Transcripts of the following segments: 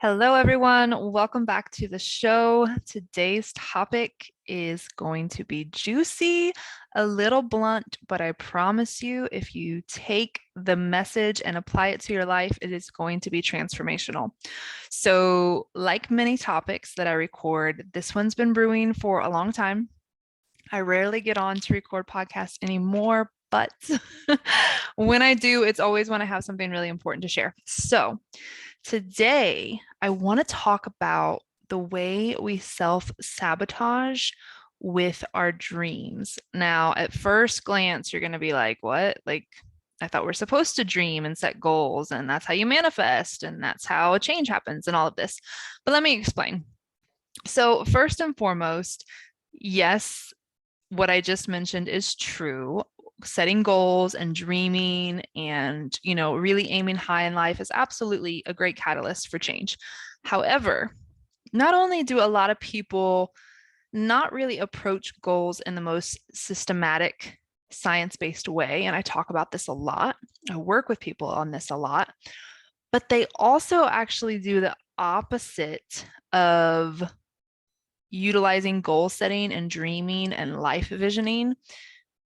Hello, everyone. Welcome back to the show. Today's topic is going to be juicy, a little blunt, but I promise you, if you take the message and apply it to your life, it is going to be transformational. So, like many topics that I record, this one's been brewing for a long time. I rarely get on to record podcasts anymore, but when I do, it's always when I have something really important to share. So, today, I want to talk about the way we self sabotage with our dreams. Now, at first glance, you're going to be like, what? Like, I thought we're supposed to dream and set goals, and that's how you manifest, and that's how a change happens, and all of this. But let me explain. So, first and foremost, yes, what I just mentioned is true. Setting goals and dreaming and, really aiming high in life is absolutely a great catalyst for change. However, not only do a lot of people not really approach goals in the most systematic, science-based way, and I talk about this a lot, I work with people on this a lot, but they also actually do the opposite of utilizing goal setting and dreaming and life visioning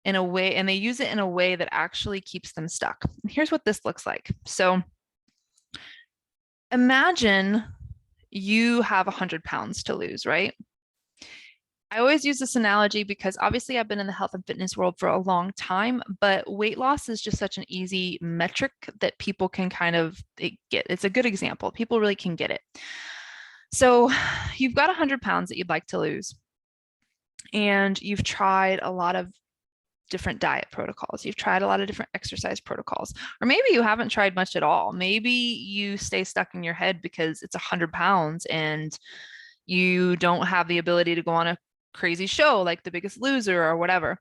in a way, and they use it in a way that actually keeps them stuck. Here's what this looks like. So imagine you have 100 pounds to lose, right? I always use this analogy because obviously I've been in the health and fitness world for a long time, but weight loss is just such an easy metric that people can kind of get. It's a good example. People really can get it. So you've got 100 pounds that you'd like to lose, and you've tried a lot of different diet protocols. You've tried a lot of different exercise protocols, or maybe you haven't tried much at all. Maybe you stay stuck in your head because it's 100 pounds and you don't have the ability to go on a crazy show like The Biggest Loser or whatever.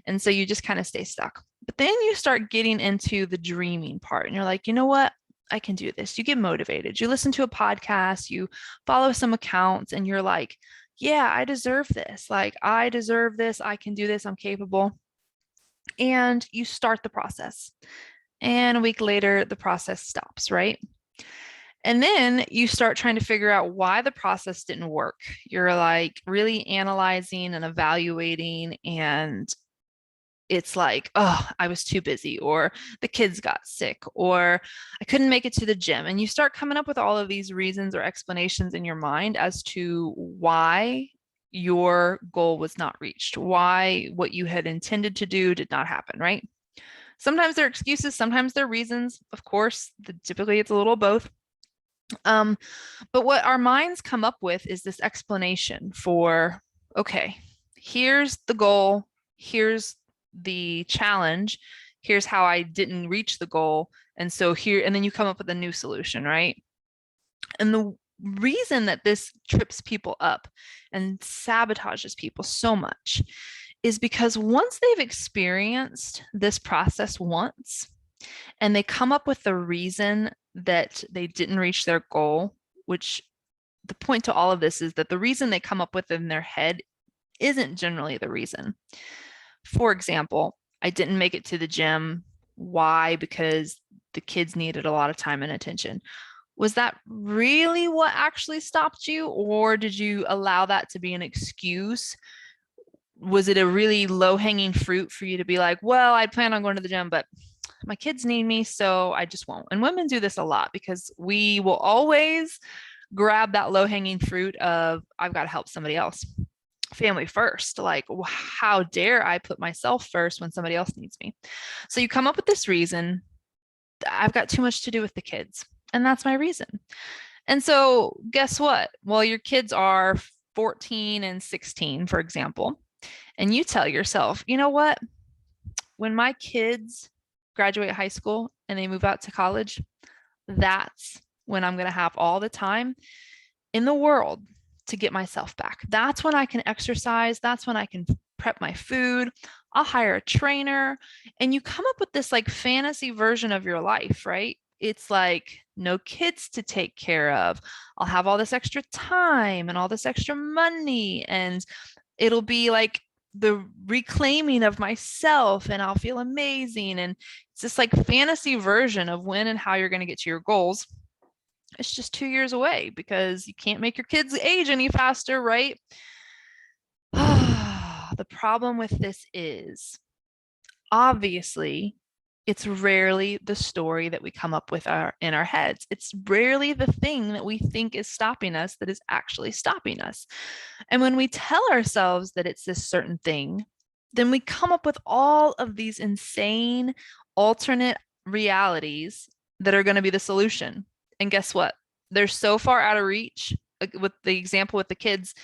And so you just kind of stay stuck. But then you start getting into the dreaming part and you're like, you know what? I can do this. You get motivated. You listen to a podcast, you follow some accounts, and you're like, yeah, I deserve this. Like, I deserve this. I can do this. I'm capable. And you start the process. And a week later, the process stops, right? And then you start trying to figure out why the process didn't work. You're like really analyzing and evaluating, and it's like, oh, I was too busy, or the kids got sick, or I couldn't make it to the gym. And you start coming up with all of these reasons or explanations in your mind as to why your goal was not reached, why what you had intended to do did not happen, right? Sometimes they're excuses, sometimes they're reasons. Of course, typically it's a little of both. Um, but what our minds come up with is this explanation for, okay, here's the goal, here's the challenge, here's how I didn't reach the goal. And so here, and then you come up with a new solution, right? And the reason that this trips people up and sabotages people so much is because once they've experienced this process once and they come up with the reason that they didn't reach their goal, which the point to all of this is that the reason they come up with in their head isn't generally the reason. For example, I didn't make it to the gym. Why? Because the kids needed a lot of time and attention. Was that really what actually stopped you? Or did you allow that to be an excuse? Was it a really low hanging fruit for you to be like, well, I plan on going to the gym, but my kids need me, so I just won't. And women do this a lot because we will always grab that low hanging fruit of, I've got to help somebody else. Family first. Like, how dare I put myself first when somebody else needs me? So you come up with this reason. I've got too much to do with the kids. And that's my reason. And so guess what? Well, your kids are 14 and 16, for example. And you tell yourself, you know what? When my kids graduate high school and they move out to college, that's when I'm going to have all the time in the world to get myself back. That's when I can exercise. That's when I can prep my food. I'll hire a trainer. And you come up with this like fantasy version of your life, right? It's like no kids to take care of. I'll have all this extra time and all this extra money, and it'll be like the reclaiming of myself, and I'll feel amazing. And it's this like fantasy version of when and how you're going to get to your goals. It's just 2 years away because you can't make your kids age any faster, right? The problem with this is obviously it's rarely the story that we come up with in our heads. It's rarely the thing that we think is stopping us that is actually stopping us. And when we tell ourselves that it's this certain thing, then we come up with all of these insane alternate realities that are going to be the solution. And guess what? They're so far out of reach. With the example with the kids,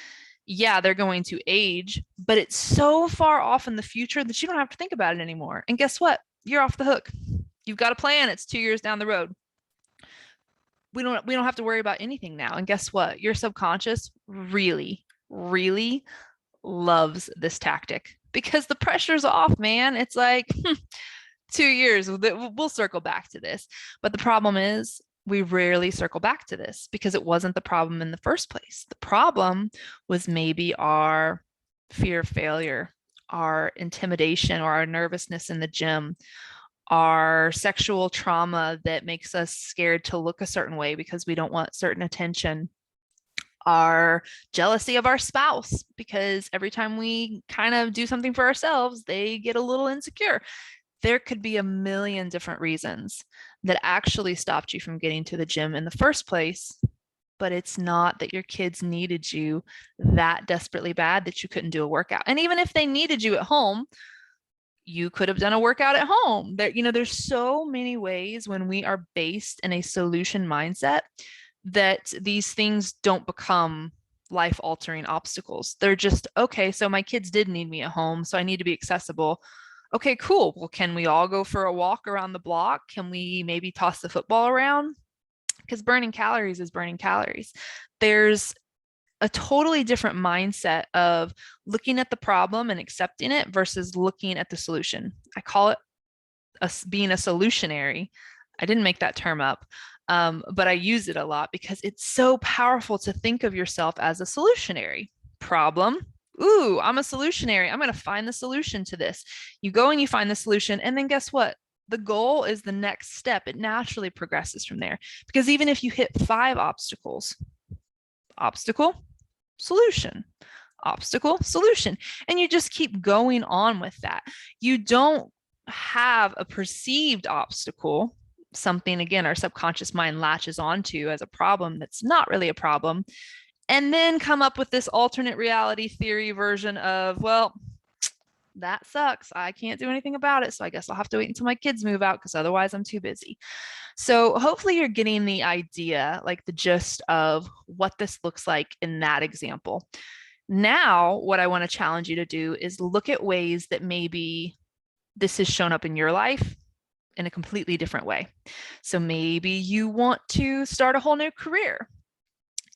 yeah, they're going to age, but it's so far off in the future that you don't have to think about it anymore. And guess what? You're off the hook. You've got a plan. It's 2 years down the road. We don't have to worry about anything now. And guess what? Your subconscious really, really loves this tactic because the pressure's off, man. It's like 2 years. We'll circle back to this. But the problem is we rarely circle back to this because it wasn't the problem in the first place. The problem was maybe our fear of failure, our intimidation, or our nervousness in the gym, our sexual trauma that makes us scared to look a certain way because we don't want certain attention, our jealousy of our spouse because every time we kind of do something for ourselves, they get a little insecure. There could be a million different reasons that actually stopped you from getting to the gym in the first place, but it's not that your kids needed you that desperately bad that you couldn't do a workout. And even if they needed you at home, you could have done a workout at home. There's so many ways when we are based in a solution mindset that these things don't become life-altering obstacles. They're just, okay, so my kids did need me at home, so I need to be accessible. Okay, cool. Well, can we all go for a walk around the block? Can we maybe toss the football around? Because burning calories is burning calories. There's a totally different mindset of looking at the problem and accepting it versus looking at the solution. I call it being a solutionary. I didn't make that term up, but I use it a lot because it's so powerful to think of yourself as a solutionary. Problem. Ooh, I'm a solutionary. I'm going to find the solution to this. You go and you find the solution, and then guess what? The goal is the next step. It naturally progresses from there because even if you hit 5 obstacles, obstacle, solution, obstacle, solution, and you just keep going on with that. You don't have a perceived obstacle, something again our subconscious mind latches onto as a problem that's not really a problem, and then come up with this alternate reality theory version of, well, that sucks. I can't do anything about it. So I guess I'll have to wait until my kids move out because otherwise I'm too busy. So hopefully you're getting the idea, like the gist of what this looks like in that example. Now, what I want to challenge you to do is look at ways that maybe this has shown up in your life in a completely different way. So maybe you want to start a whole new career,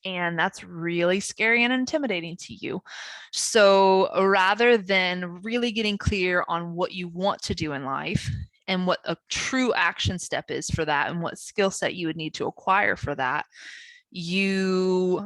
and that's really scary and intimidating to you. So rather than really getting clear on what you want to do in life and what a true action step is for that and what skill set you would need to acquire for that, you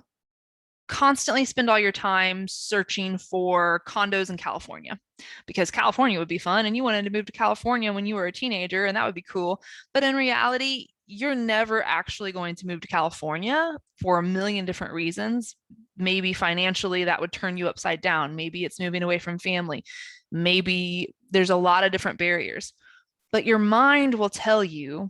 constantly spend all your time searching for condos in California because California would be fun and you wanted to move to California when you were a teenager and that would be cool. But in reality, you're never actually going to move to California for a million different reasons. Maybe financially, that would turn you upside down. Maybe it's moving away from family. Maybe there's a lot of different barriers. But your mind will tell you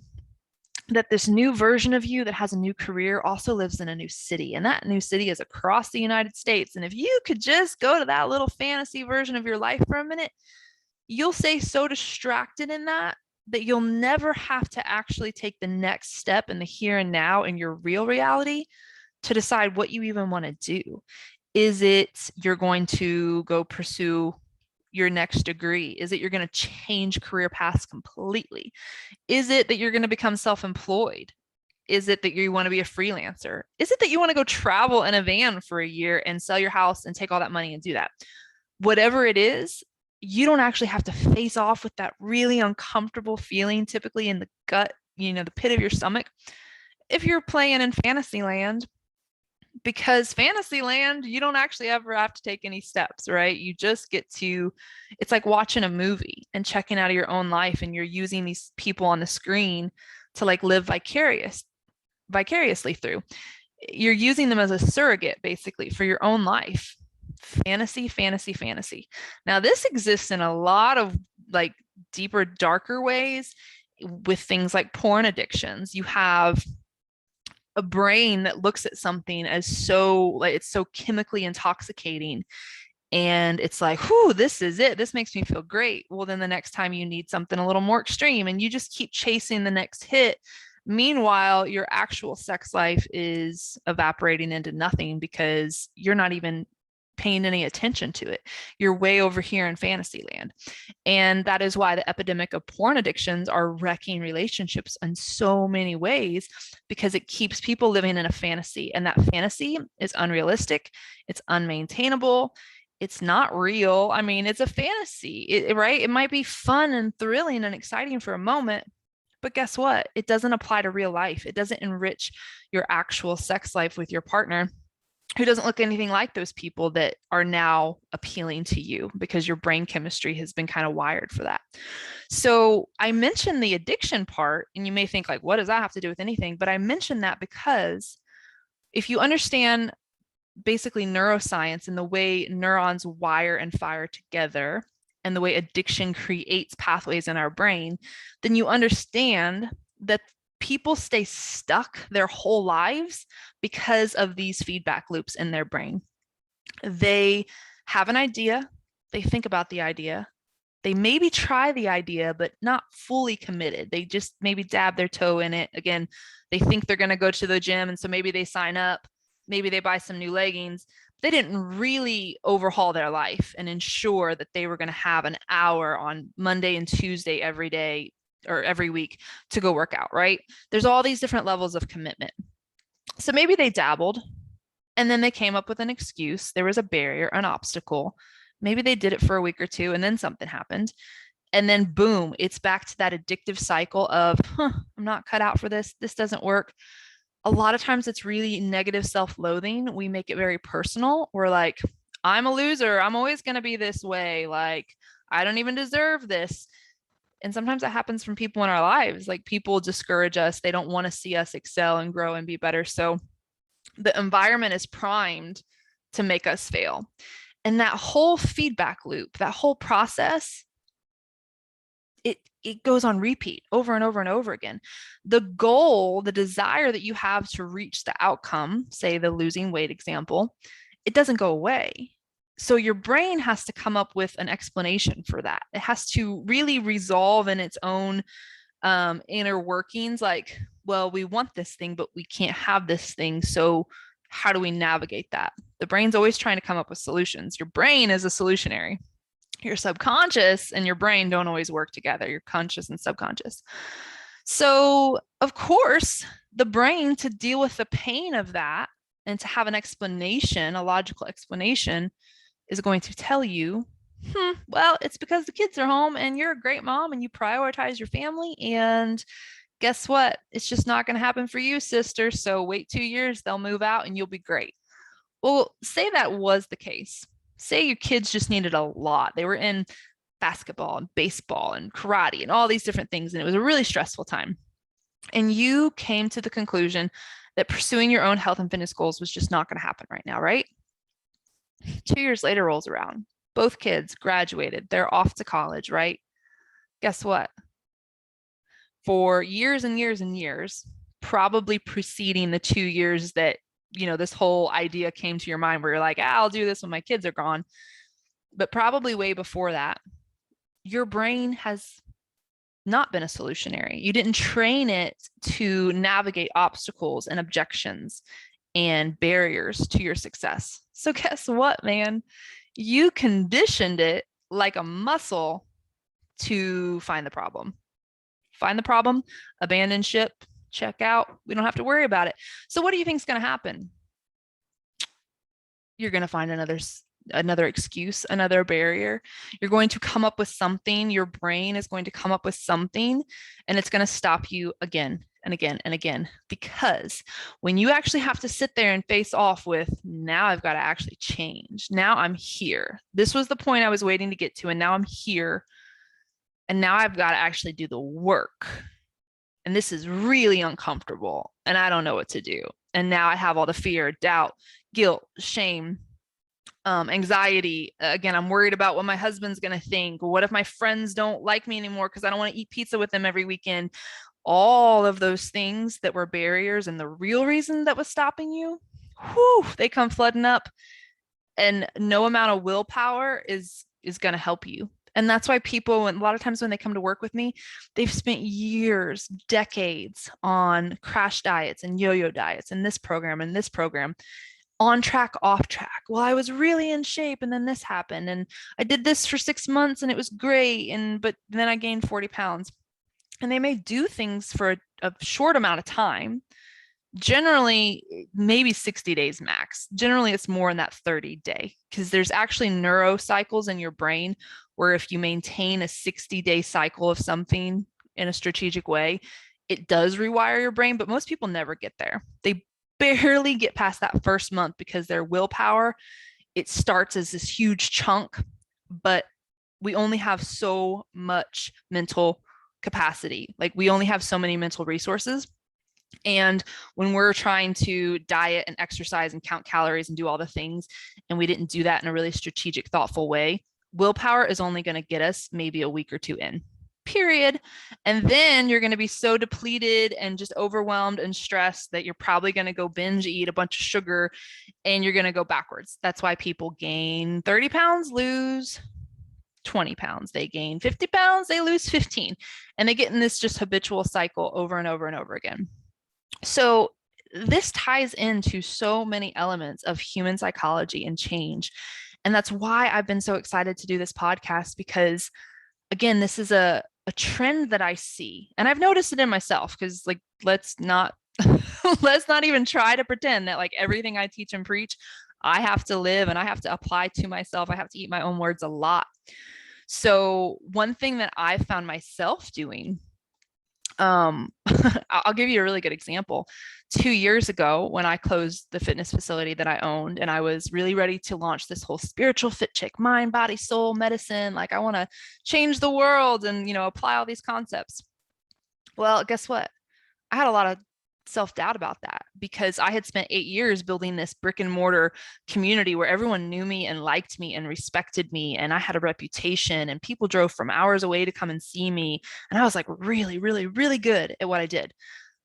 that this new version of you that has a new career also lives in a new city, and that new city is across the United States. And if you could just go to that little fantasy version of your life for a minute, you'll stay so distracted in that you'll never have to actually take the next step in the here and now in your real reality to decide what you even want to do. Is it you're going to go pursue your next degree? Is it you're going to change career paths completely? Is it that you're going to become self-employed? Is it that you want to be a freelancer? Is it that you want to go travel in a van for a year and sell your house and take all that money and do that? Whatever it is, you don't actually have to face off with that really uncomfortable feeling, typically in the gut, the pit of your stomach, if you're playing in Fantasyland. Because Fantasyland, you don't actually ever have to take any steps, right? You just get to, it's like watching a movie and checking out of your own life, and you're using these people on the screen to like live vicarious. vicariously through. You're using them as a surrogate basically for your own life. Fantasy, fantasy, fantasy. Now, this exists in a lot of like deeper, darker ways with things like porn addictions. You have a brain that looks at something as so like it's so chemically intoxicating, and it's like, whoo, this is it. This makes me feel great. Well, then the next time you need something a little more extreme and you just keep chasing the next hit. Meanwhile, your actual sex life is evaporating into nothing because you're not even paying any attention to it. You're way over here in fantasy land. And that is why the epidemic of porn addictions are wrecking relationships in so many ways, because it keeps people living in a fantasy. And that fantasy is unrealistic, it's unmaintainable, it's not real. I mean, it's a fantasy, right? It might be fun and thrilling and exciting for a moment, but guess what? It doesn't apply to real life. It doesn't enrich your actual sex life with your partner, who doesn't look anything like those people that are now appealing to you, because your brain chemistry has been kind of wired for that. So I mentioned the addiction part, and you may think like, what does that have to do with anything? But I mentioned that because if you understand basically neuroscience and the way neurons wire and fire together and the way addiction creates pathways in our brain, then you understand that people stay stuck their whole lives because of these feedback loops in their brain. They have an idea, they think about the idea, they maybe try the idea, but not fully committed. They just maybe dab their toe in it. Again, they think they're going to go to the gym, and so maybe they sign up, maybe they buy some new leggings. They didn't really overhaul their life and ensure that they were going to have an hour on Monday and Tuesday every day or every week to go work out, right? There's all these different levels of commitment. So maybe they dabbled and then they came up with an excuse. There was a barrier, an obstacle. Maybe they did it for a week or two and then something happened. And then boom, it's back to that addictive cycle of, I'm not cut out for this. This doesn't work. A lot of times it's really negative self-loathing. We make it very personal. We're like, I'm a loser. I'm always going to be this way. Like, I don't even deserve this. And sometimes that happens from people in our lives. Like, people discourage us. They don't want to see us excel and grow and be better. So the environment is primed to make us fail. And that whole feedback loop, that whole process, it goes on repeat over and over and over again. The goal, the desire that you have to reach the outcome, say the losing weight example, it doesn't go away. So your brain has to come up with an explanation for that. It has to really resolve in its own inner workings, like, well, we want this thing, but we can't have this thing. So how do we navigate that? The brain's always trying to come up with solutions. Your brain is a solutionary. Your subconscious and your brain don't always work together, your conscious and subconscious. So, of course, the brain, to deal with the pain of that and to have an explanation, a logical explanation, is going to tell you, well, it's because the kids are home and you're a great mom and you prioritize your family. And guess what? It's just not going to happen for you, sister. So wait 2 years, they'll move out and you'll be great. Well, say that was the case. Say your kids just needed a lot. They were in basketball and baseball and karate and all these different things, and it was a really stressful time. And you came to the conclusion that pursuing your own health and fitness goals was just not going to happen right now, right? 2 years later rolls around. Both kids graduated. They're off to college, right? Guess what? For years and years and years, probably preceding the 2 years that this whole idea came to your mind, where you're like, I'll do this when my kids are gone. But probably way before that, your brain has not been a solutionary. You didn't train it to navigate obstacles and objections and barriers to your success. So guess what, man? You conditioned it like a muscle to find the problem. Find the problem, abandon ship, check out. We don't have to worry about it. So what do you think is going to happen? You're going to find another excuse, another barrier. You're going to come up with something. Your brain is going to come up with something, and it's going to stop you again and again and again. Because when you actually have to sit there and face off with, now I've got to actually change. Now I'm here. This was the point I was waiting to get to, and now I'm here. And now I've got to actually do the work. and this is really uncomfortable, and I don't know what to do. And now I have all the fear, doubt, guilt, shame, anxiety. Again, I'm worried about what my husband's going to think. What if my friends don't like me anymore because I don't want to eat pizza with them every weekend? All of those things that were barriers and the real reason that was stopping you, whew, they come flooding up, and no amount of willpower is going to help you. And that's why people, a lot of times when they come to work with me, they've spent years, decades on crash diets and yo-yo diets and this program, on track, off track. Well, I was really in shape and then this happened, and I did this for 6 months and it was great, but then I gained 40 pounds. And they may do things for a short amount of time, generally maybe 60 days max. Generally it's more in that 30-day, because there's actually neurocycles in your brain where if you maintain a 60-day cycle of something in a strategic way, it does rewire your brain. But most people never get there. They barely get past that first month because their willpower, it starts as this huge chunk, but we only have so much mental capacity. Like, we only have so many mental resources. And when we're trying to diet and exercise and count calories and do all the things, and we didn't do that in a really strategic, thoughtful way, willpower is only going to get us maybe a week or two in, period. And then you're going to be so depleted and just overwhelmed and stressed that you're probably going to go binge eat a bunch of sugar, and you're going to go backwards. That's why people gain 30 pounds, lose 20 pounds. They gain 50 pounds, they lose 15. And they get in this just habitual cycle over and over and over again. So this ties into so many elements of human psychology and change. And that's why I've been so excited to do this podcast, because again, this is a trend that I see, and I've noticed it in myself, because like, let's not let's not even try to pretend that like everything I teach and preach, I have to live and I have to apply to myself. I have to eat my own words a lot. So one thing that I've found myself doing, I'll give you a really good example. 2 years ago, when I closed the fitness facility that I owned, and I was really ready to launch this whole spiritual fit chick, mind, body, soul medicine, like I want to change the world and, apply all these concepts. Well, guess what? I had a lot of self-doubt about that, because I had spent 8 years building this brick and mortar community where everyone knew me and liked me and respected me, and I had a reputation, and people drove from hours away to come and see me, and I was like really, really, really good at what I did.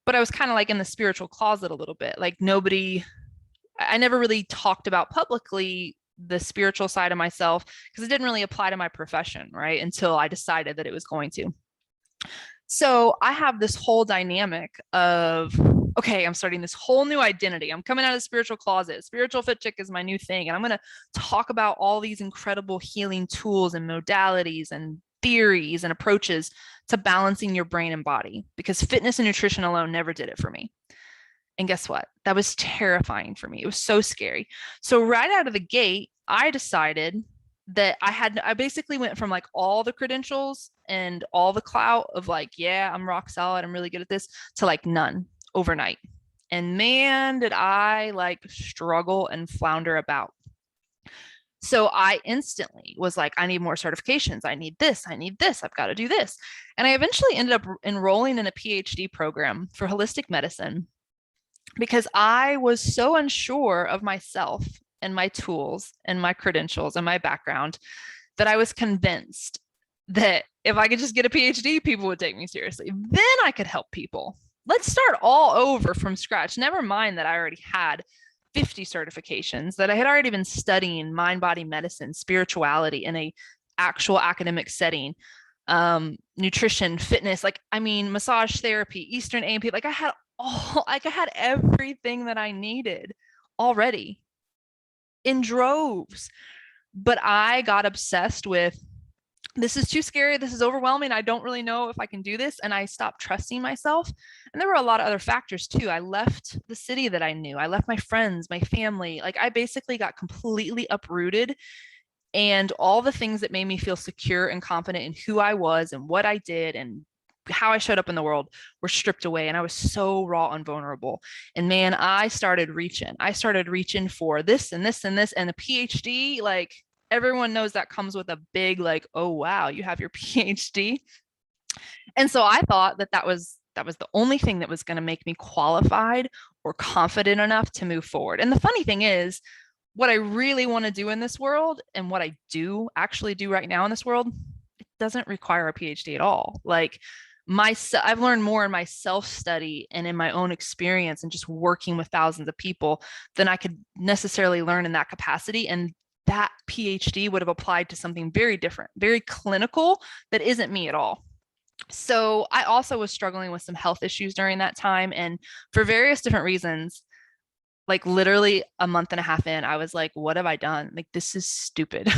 But I was kind of like in the spiritual closet a little bit. Like, I never really talked about publicly the spiritual side of myself, because it didn't really apply to my profession, right? Until I decided that it was going to. So I have this whole dynamic of, okay, I'm starting this whole new identity. I'm coming out of the spiritual closet. Spiritual fit chick is my new thing. And I'm going to talk about all these incredible healing tools and modalities and theories and approaches to balancing your brain and body, because fitness and nutrition alone never did it for me. And guess what? That was terrifying for me. It was so scary. So right out of the gate, I decided that I basically went from like all the credentials and all the clout of like, yeah, I'm rock solid, I'm really good at this, to like none overnight. And man, did I like struggle and flounder about. So I instantly was like, I need more certifications. I need this. I've got to do this. And I eventually ended up enrolling in a PhD program for holistic medicine, because I was so unsure of myself and my tools and my credentials and my background that I was convinced that if I could just get a PhD, people would take me seriously. Then I could help people. Let's start all over from scratch. Never mind that I already had 50 certifications, that I had already been studying mind, body medicine, spirituality in a actual academic setting, nutrition, fitness, massage therapy, Eastern A&P. I had everything that I needed already in droves. But I got obsessed with, this is too scary, this is overwhelming, I don't really know if I can do this, and I stopped trusting myself. And there were a lot of other factors too. I left the city that I knew, I left my friends, my family. I basically got completely uprooted, and all the things that made me feel secure and confident in who I was and what I did and how I showed up in the world were stripped away. And I was so raw and vulnerable. And man, I started reaching for this and this and this, and the PhD, everyone knows that comes with a big, oh, wow, you have your PhD. And so I thought that was That was the only thing that was going to make me qualified or confident enough to move forward. And the funny thing is, what I really want to do in this world and what I do actually do right now in this world, it doesn't require a PhD at all. Like I've learned more in my self-study and in my own experience and just working with thousands of people than I could necessarily learn in that capacity. And that PhD would have applied to something very different, very clinical, that isn't me at all. So I also was struggling with some health issues during that time. And for various different reasons, like literally a month and a half in, I was like, what have I done? Like, this is stupid.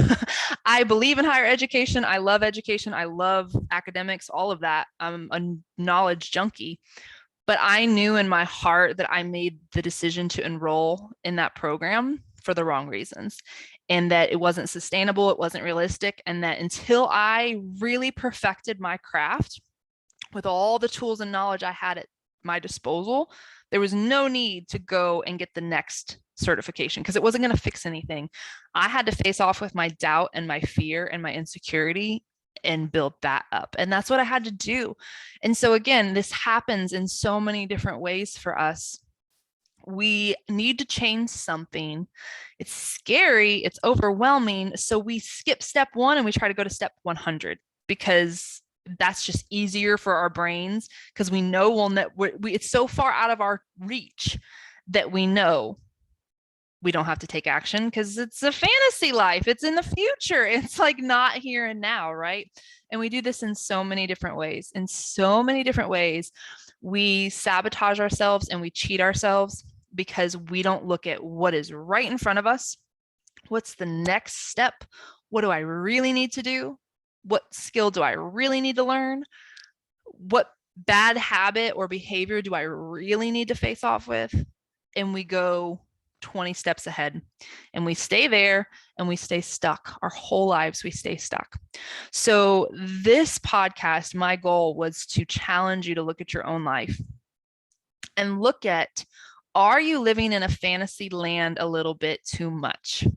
I believe in higher education. I love education. I love academics, all of that. I'm a knowledge junkie. But I knew in my heart that I made the decision to enroll in that program for the wrong reasons, and that it wasn't sustainable, it wasn't realistic, and that until I really perfected my craft with all the tools and knowledge I had at my disposal, there was no need to go and get the next certification because it wasn't going to fix anything. I had to face off with my doubt and my fear and my insecurity and build that up. And that's what I had to do. And so, again, this happens in so many different ways for us. We need to change something. It's scary, it's overwhelming. So we skip step one and we try to go to step 100 because that's just easier for our brains because we know it's so far out of our reach that we know we don't have to take action because it's a fantasy life. It's in the future. It's like not here and now, right? And we do this in so many different ways. In so many different ways, we sabotage ourselves and we cheat ourselves because we don't look at what is right in front of us. What's the next step? What do I really need to do? What skill do I really need to learn? What bad habit or behavior do I really need to face off with? And we go 20 steps ahead and we stay there and we stay stuck. Our whole lives, we stay stuck. So this podcast, my goal was to challenge you to look at your own life and look at, are you living in a fantasy land a little bit too much?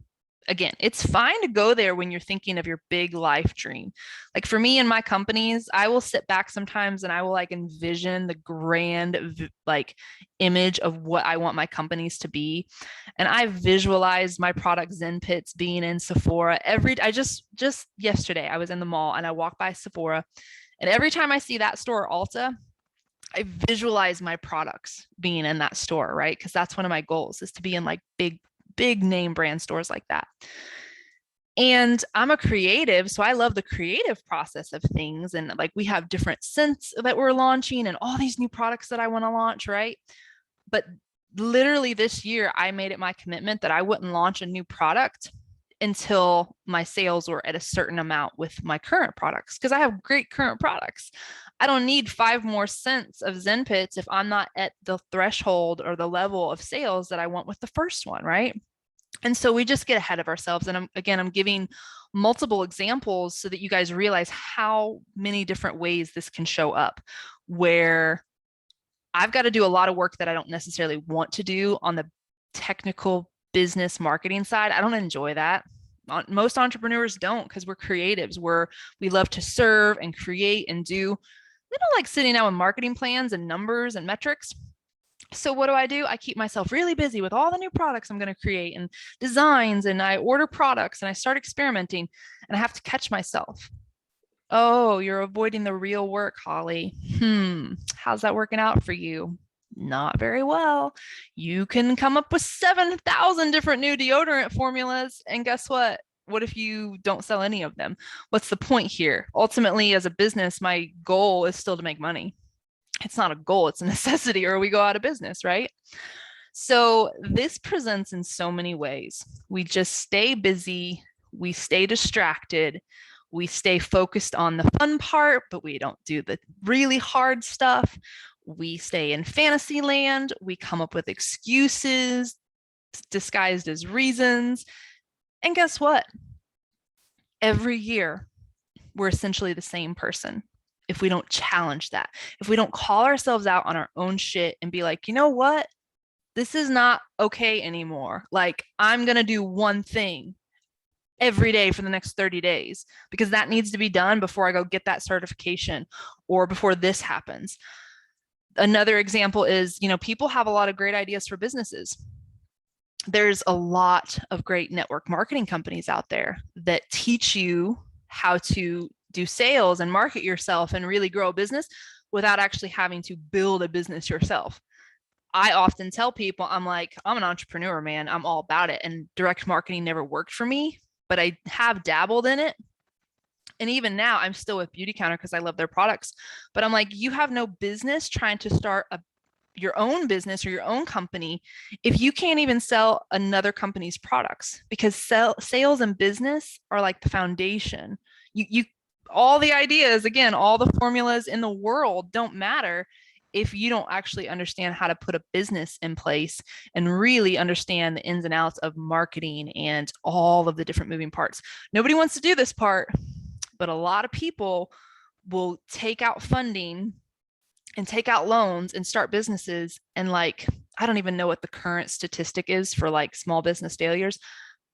Again, it's fine to go there when you're thinking of your big life dream. Like for me and my companies, I will sit back sometimes and I will like envision the grand like image of what I want my companies to be. And I visualized my product Zen Pits being in Sephora I just yesterday I was in the mall and I walked by Sephora, and every time I see that store Ulta, I visualize my products being in that store, right? Because that's one of my goals, is to be in like big name brand stores like that. And I'm a creative, so I love the creative process of things. And like we have different scents that we're launching and all these new products that I want to launch, right? But literally this year, I made it my commitment that I wouldn't launch a new product until my sales were at a certain amount with my current products, because I have great current products. I don't need 5 more cents of Zen Pits if I'm not at the threshold or the level of sales that I want with the first one, right? And so we just get ahead of ourselves. And I'm giving multiple examples so that you guys realize how many different ways this can show up, where I've got to do a lot of work that I don't necessarily want to do on the technical business marketing side. I don't enjoy that. Most entrepreneurs don't, because we're creatives. We love to serve and create and do. We don't like sitting down with marketing plans and numbers and metrics. So what do? I keep myself really busy with all the new products I'm going to create and designs, and I order products and I start experimenting, and I have to catch myself. Oh, you're avoiding the real work, Holly. How's that working out for you? Not very well. You can come up with 7,000 different new deodorant formulas, and guess what? What if you don't sell any of them? What's the point here? Ultimately, as a business, my goal is still to make money. It's not a goal, it's a necessity, or we go out of business, right? So this presents in so many ways. We just stay busy, we stay distracted, we stay focused on the fun part, but we don't do the really hard stuff. We stay in fantasy land, we come up with excuses disguised as reasons. And guess what? Every year, we're essentially the same person. If we don't challenge that, if we don't call ourselves out on our own shit and be like, you know what? This is not okay anymore. Like, I'm going to do one thing every day for the next 30 days because that needs to be done before I go get that certification or before this happens. Another example is, people have a lot of great ideas for businesses. There's a lot of great network marketing companies out there that teach you how to do sales and market yourself and really grow a business without actually having to build a business yourself. I often tell people, I'm like, I'm an entrepreneur, man. I'm all about it. And direct marketing never worked for me, but I have dabbled in it. And even now, I'm still with Beauty Counter because I love their products. But I'm like, you have no business trying to start your own business or your own company if you can't even sell another company's products, because sales and business are like the foundation. You all the ideas, again, all the formulas in the world don't matter if you don't actually understand how to put a business in place and really understand the ins and outs of marketing and all of the different moving parts. Nobody wants to do this part, but a lot of people will take out funding and take out loans and start businesses. And like, I don't even know what the current statistic is for like small business failures,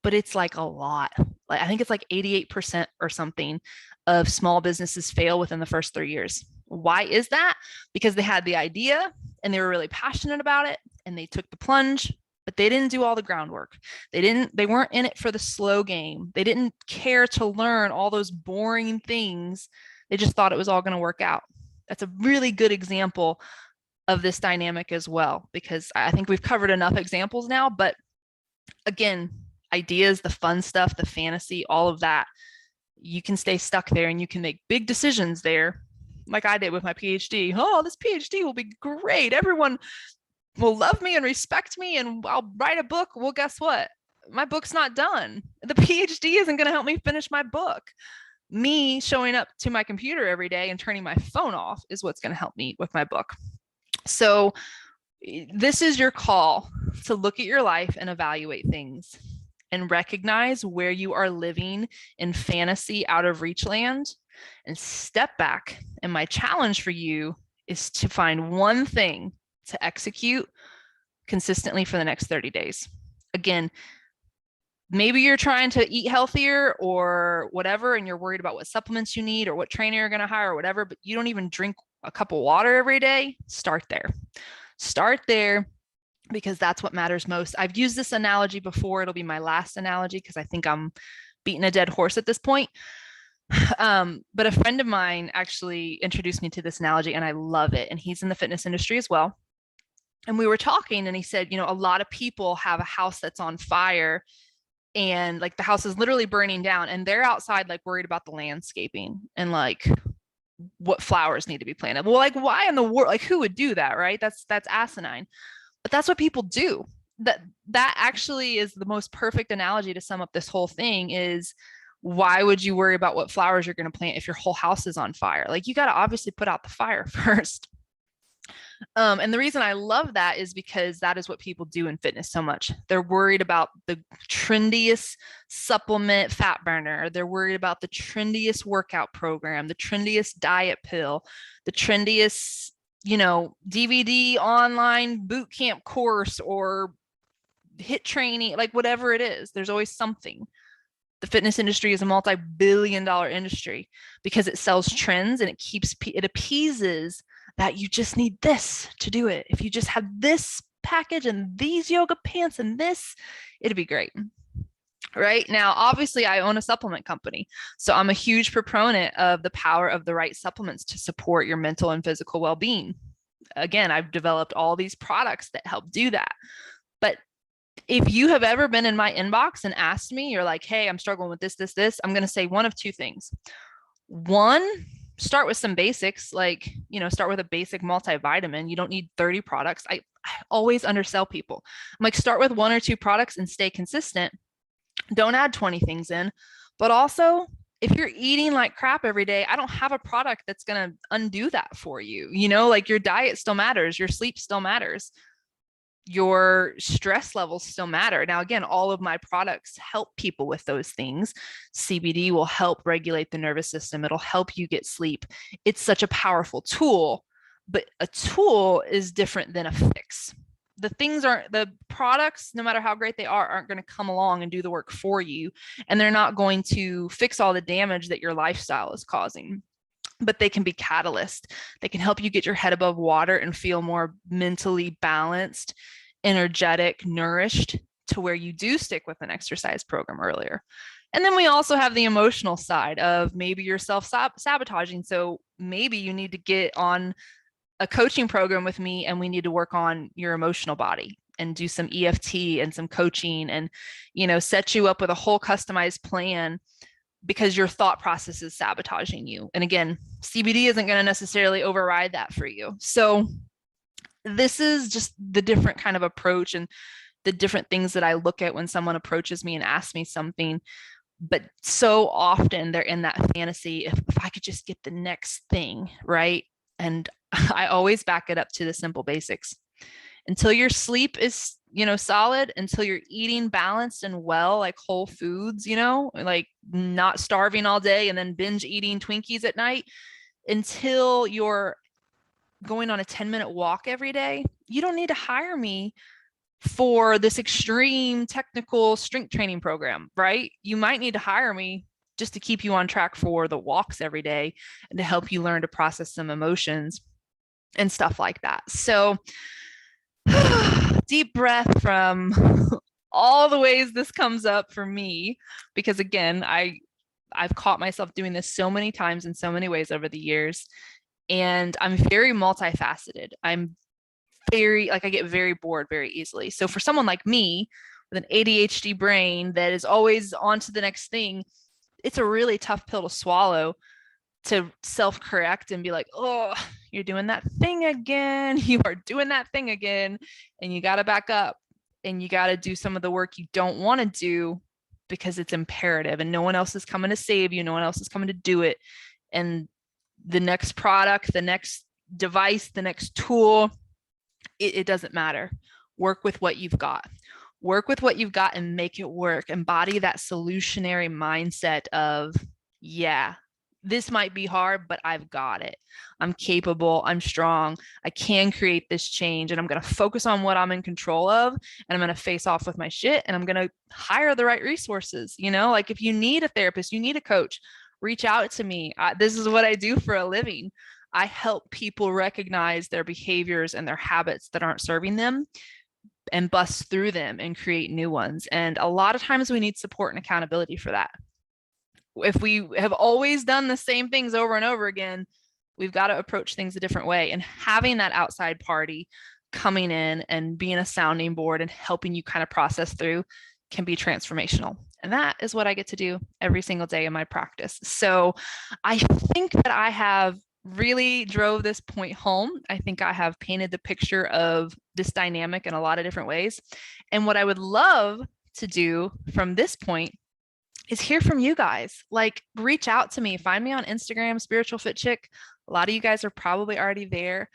but it's like a lot. Like, I think it's like 88% or something of small businesses fail within the first 3 years. Why is that? Because they had the idea and they were really passionate about it and they took the plunge, but they didn't do all the groundwork. They weren't in it for the slow game. They didn't care to learn all those boring things. They just thought it was all going to work out. That's a really good example of this dynamic as well, because I think we've covered enough examples now. But again, ideas, the fun stuff, the fantasy, all of that, you can stay stuck there and you can make big decisions there, like I did with my PhD. Oh, this PhD will be great. Everyone will love me and respect me, and I'll write a book. Well, guess what? My book's not done. The PhD isn't going to help me finish my book. Me showing up to my computer every day and turning my phone off is what's going to help me with my book. So this is your call to look at your life and evaluate things and recognize where you are living in fantasy out of reach land and step back. And my challenge for you is to find one thing to execute consistently for the next 30 days. Again, maybe you're trying to eat healthier or whatever, and you're worried about what supplements you need or what trainer you're going to hire or whatever, but you don't even drink a cup of water every day. Start there. Start there, because that's what matters most. I've used this analogy before. It'll be my last analogy because I think I'm beating a dead horse at this point. But a friend of mine actually introduced me to this analogy and I love it. And he's in the fitness industry as well. And we were talking and he said, a lot of people have a house that's on fire and like the house is literally burning down and they're outside like worried about the landscaping and like what flowers need to be planted. Well, like why in the world, like who would do that, right? That's asinine. But that's what people do. That actually is the most perfect analogy to sum up this whole thing is, why would you worry about what flowers you're going to plant if your whole house is on fire? Like you got to obviously put out the fire first. And the reason I love that is because that is what people do in fitness so much. They're worried about the trendiest supplement fat burner. They're worried about the trendiest workout program, the trendiest diet pill, the trendiest, DVD online boot camp course or HIIT training, like whatever it is. There's always something. The fitness industry is a multi-billion-dollar industry because it sells trends and it appeases that you just need this to do it. If you just have this package and these yoga pants and this, it'd be great. Right now, obviously, I own a supplement company. So I'm a huge proponent of the power of the right supplements to support your mental and physical well-being. Again, I've developed all these products that help do that. But if you have ever been in my inbox and asked me, you're like, hey, I'm struggling with this, I'm going to say one of two things. One, start with some basics, like, start with a basic multivitamin. You don't need 30 products. I always undersell people. I'm like, start with 1 or 2 products and stay consistent. Don't add 20 things in. But also, if you're eating like crap every day, I don't have a product that's going to undo that for you. Like your diet still matters. Your sleep still matters. Your stress levels still matter. Now, again, all of my products help people with those things. CBD will help regulate the nervous system. It'll help you get sleep. It's such a powerful tool, but a tool is different than a fix. The products, no matter how great they are, aren't going to come along and do the work for you. And they're not going to fix all the damage that your lifestyle is causing. but they can be catalyst. They can help you get your head above water and feel more mentally balanced, energetic, nourished, to where you do stick with an exercise program earlier. And then we also have the emotional side of maybe you're self-sabotaging. So maybe you need to get on a coaching program with me and we need to work on your emotional body and do some EFT and some coaching and, set you up with a whole customized plan because your thought process is sabotaging you. And again, CBD isn't going to necessarily override that for you. So this is just the different kind of approach and the different things that I look at when someone approaches me and asks me something. But so often they're in that fantasy, if I could just get the next thing, right? And I always back it up to the simple basics. Until your sleep is, solid, until you're eating balanced and well, like whole foods, like not starving all day and then binge eating Twinkies at night, until you're going on a 10-minute walk every day, you don't need to hire me for this extreme technical strength training program, right? You might need to hire me just to keep you on track for the walks every day and to help you learn to process some emotions and stuff like that. So deep breath from all the ways this comes up for me, because again, I've caught myself doing this so many times in so many ways over the years. And I'm very multifaceted. I get very bored very easily. So for someone like me with an ADHD brain that is always on to the next thing, it's a really tough pill to swallow, to self-correct and be like, oh, you're doing that thing again. You are doing that thing again. And you got to back up and you got to do some of the work you don't want to do because it's imperative and no one else is coming to save you. No one else is coming to do it. And the next product, the next device, the next tool, it doesn't matter. Work with what you've got. Work with what you've got and make it work. Embody that solutionary mindset of, yeah, this might be hard, but I've got it. I'm capable. I'm strong. I can create this change and I'm going to focus on what I'm in control of and I'm going to face off with my shit and I'm going to hire the right resources. Like if you need a therapist, you need a coach, reach out to me. This is what I do for a living. I help people recognize their behaviors and their habits that aren't serving them and bust through them and create new ones. And a lot of times we need support and accountability for that. If we have always done the same things over and over again, we've got to approach things a different way. And having that outside party coming in and being a sounding board and helping you kind of process through can be transformational. And that is what I get to do every single day in my practice. So I think that I have really drove this point home. I think I have painted the picture of this dynamic in a lot of different ways. And what I would love to do from this point is hear from you guys. Like, reach out to me, find me on Instagram, Spiritual Fit Chick. A lot of you guys are probably already there.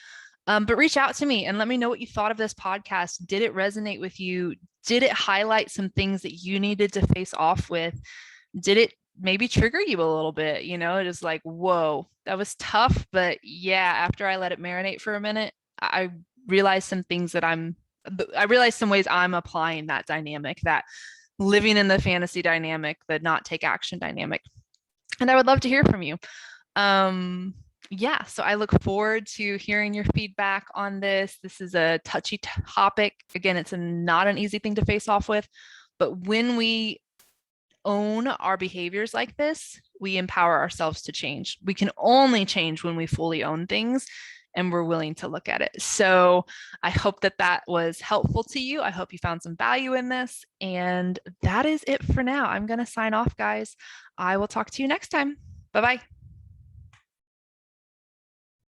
But reach out to me and let me know what you thought of this podcast. Did it resonate with you? Did it highlight some things that you needed to face off with? Did it maybe trigger you a little bit? It is like, whoa, that was tough. But yeah, after I let it marinate for a minute, I realized some things I realized some ways I'm applying that dynamic, that living in the fantasy dynamic, the not take action dynamic. And I would love to hear from you. So I look forward to hearing your feedback on this. This is a touchy topic. Again, it's not an easy thing to face off with, but when we own our behaviors like this, we empower ourselves to change. We can only change when we fully own things and we're willing to look at it. So I hope that was helpful to you. I hope you found some value in this. And that is it for now. I'm going to sign off, guys. I will talk to you next time. Bye-bye.